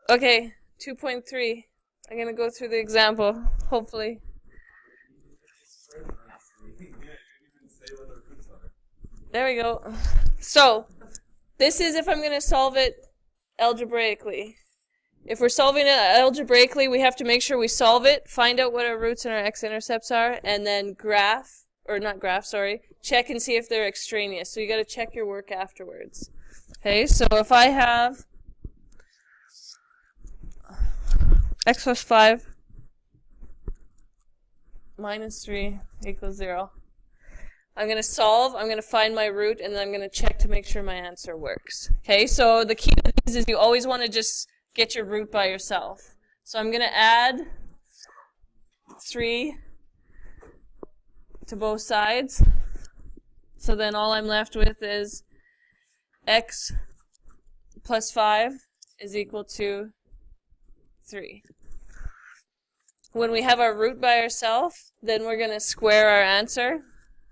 Okay, 2.3. I'm going to go through the example, hopefully. There we go. So, this is if I'm going to solve it algebraically. If we're solving it algebraically, we have to make sure we solve it, find out what our roots and our x-intercepts are, and then check and see if they're extraneous. So you got to check your work afterwards. Okay, so if I have x plus 5 minus 3 equals 0. I'm going to solve, I'm going to find my root, and then I'm going to check to make sure my answer works. Okay, so the key to these is you always want to just get your root by yourself. So I'm going to add 3 to both sides. So then all I'm left with is x plus 5 is equal to 3. When we have our root by ourselves, then we're going to square our answer.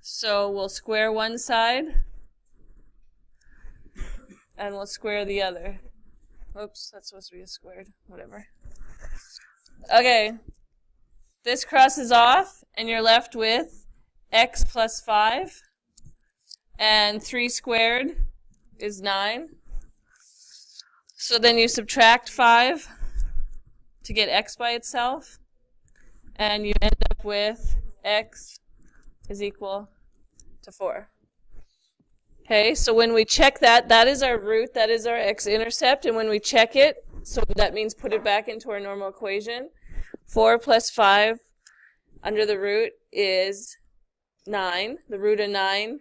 So we'll square one side, and we'll square the other. Oops, that's supposed to be a squared. Whatever. Okay. This crosses off, and you're left with x plus 5. And 3 squared is 9. So then you subtract 5 to get x by itself. And you end up with x is equal to 4. Okay, so when we check that, that is our root, that is our x-intercept, and when we check it, so that means put it back into our normal equation, 4 plus 5 under the root is 9. The root of 9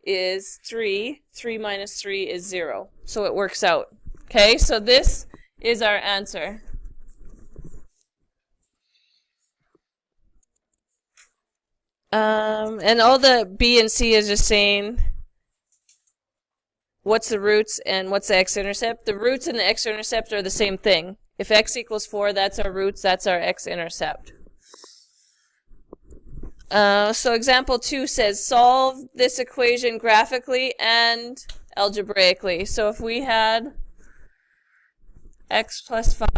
is 3. 3 minus 3 is 0. So it works out. Okay, so this is our answer. And all the B and C is just saying what's the roots and what's the x-intercept. The roots and the x-intercept are the same thing. If x equals 4, that's our roots, that's our x-intercept. So example 2 says solve this equation graphically and algebraically. So if we had x plus 5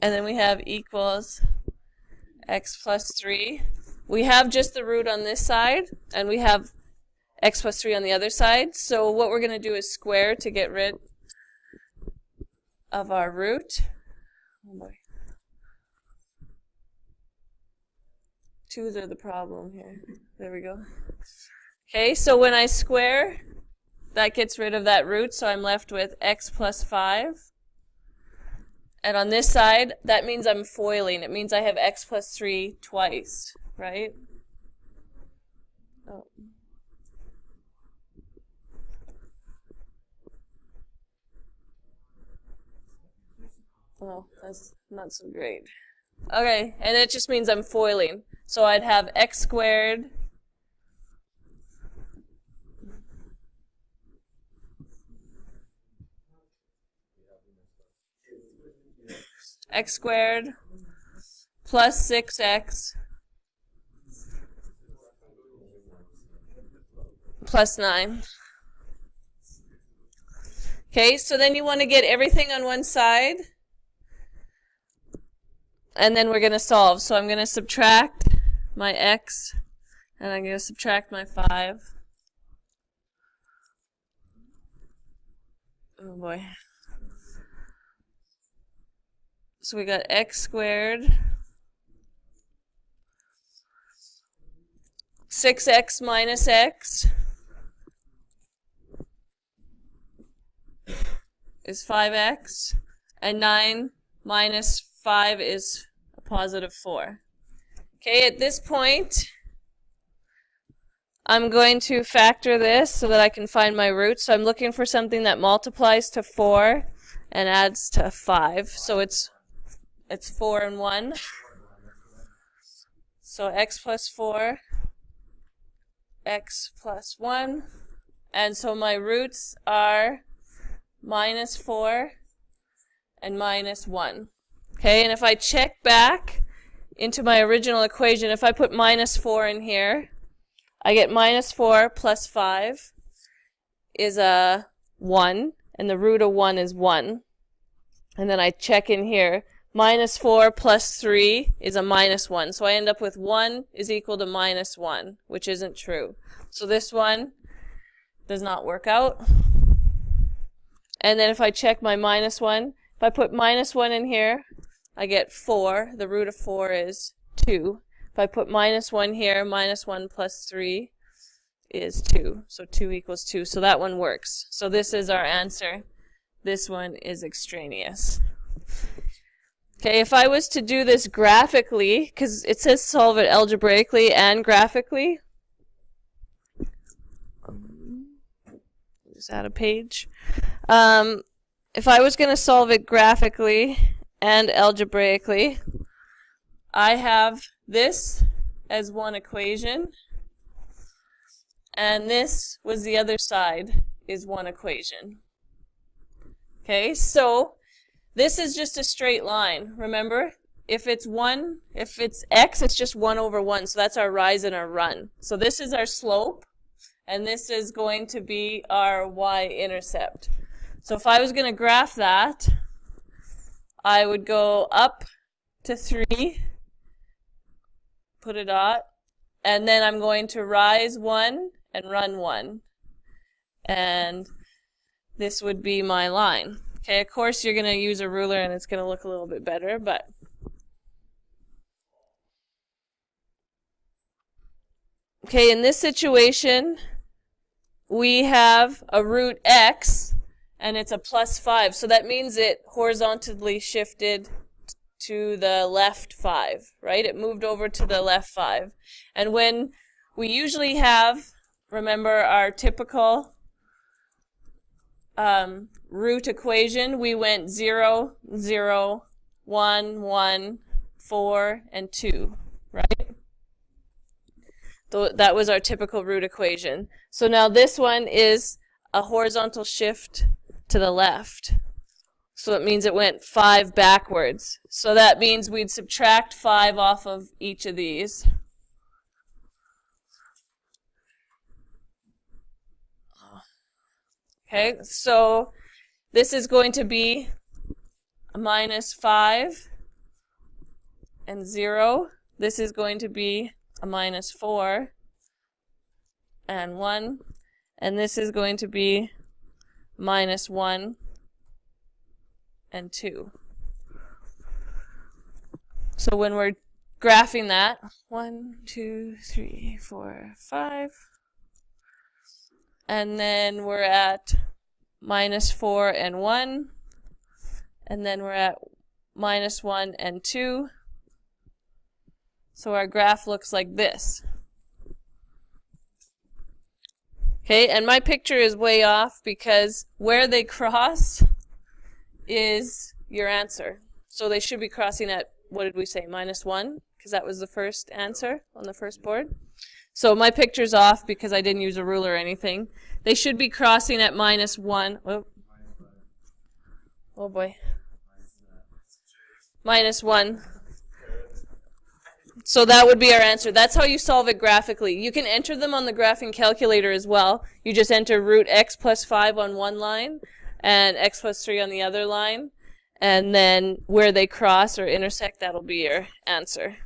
and then we have equals x plus 3. We have just the root on this side, and we have x plus 3 on the other side. So what we're going to do is square to get rid of our root. Oh boy. 2's are the problem here. There we go. Okay, so when I square, that gets rid of that root, so I'm left with x plus 5. And on this side, that means I'm foiling. It means I have x plus 3 twice, right? Oh. Well, that's not so great. Okay, and it just means I'm foiling. So I'd have x squared x squared plus 6x plus 9. Okay, so then you want to get everything on one side, and then we're going to solve. So I'm going to subtract my x, and I'm going to subtract my 5. Oh boy. So we got x squared, 6x minus x is 5x, and 9 minus 5 is a positive 4. Okay, at this point, I'm going to factor this so that I can find my root. So I'm looking for something that multiplies to 4 and adds to 5. So it's 4 and 1. So x plus 4, x plus 1. And so my roots are minus 4 and minus 1. Okay, and if I check back into my original equation, if I put minus 4 in here, I get minus 4 plus 5 is a 1. and the root of 1 is 1. And then I check in here. Minus 4 plus 3 is a minus 1. So I end up with 1 is equal to minus 1, which isn't true. So this one does not work out. And then if I check my minus 1, if I put minus 1 in here, I get 4. The root of 4 is 2. If I put minus 1 here, minus 1 plus 3 is 2. So 2 equals 2. So that one works. So this is our answer. This one is extraneous. Okay, if I was to do this graphically, because it says solve it algebraically and graphically. Just add a page. If I was going to solve it graphically and algebraically, I have this as one equation, and this was the other side is one equation. Okay, so this is just a straight line. Remember, if it's x, it's just 1 over 1. So that's our rise and our run. So this is our slope, and this is going to be our y-intercept. So if I was going to graph that, I would go up to 3, put a dot, and then I'm going to rise 1 and run 1. And this would be my line. Okay, of course you're going to use a ruler and it's going to look a little bit better, but okay, in this situation, we have a root x and it's a plus 5. So that means it horizontally shifted to the left 5, right? It moved over to the left 5. And when we usually have, remember our typical root equation, we went 0, 0, 1, 1, 4, and 2, right? That was our typical root equation. So now this one is a horizontal shift to the left. So it means it went 5 backwards. So that means we'd subtract 5 off of each of these. Okay, so this is going to be a minus 5 and 0. This is going to be a minus 4 and 1. And this is going to be minus 1 and 2. So when we're graphing that, 1, 2, 3, 4, 5. And then we're at minus 4 and 1. And then we're at minus 1 and 2. So our graph looks like this. Okay, and my picture is way off because where they cross is your answer. So they should be crossing at, what did we say, minus 1? Because that was the first answer on the first board. So my picture's off because I didn't use a ruler or anything. They should be crossing at minus 1. Oh, oh boy. Minus 1. So that would be our answer. That's how you solve it graphically. You can enter them on the graphing calculator as well. You just enter root x plus 5 on one line and x plus 3 on the other line. And then where they cross or intersect, that'll be your answer.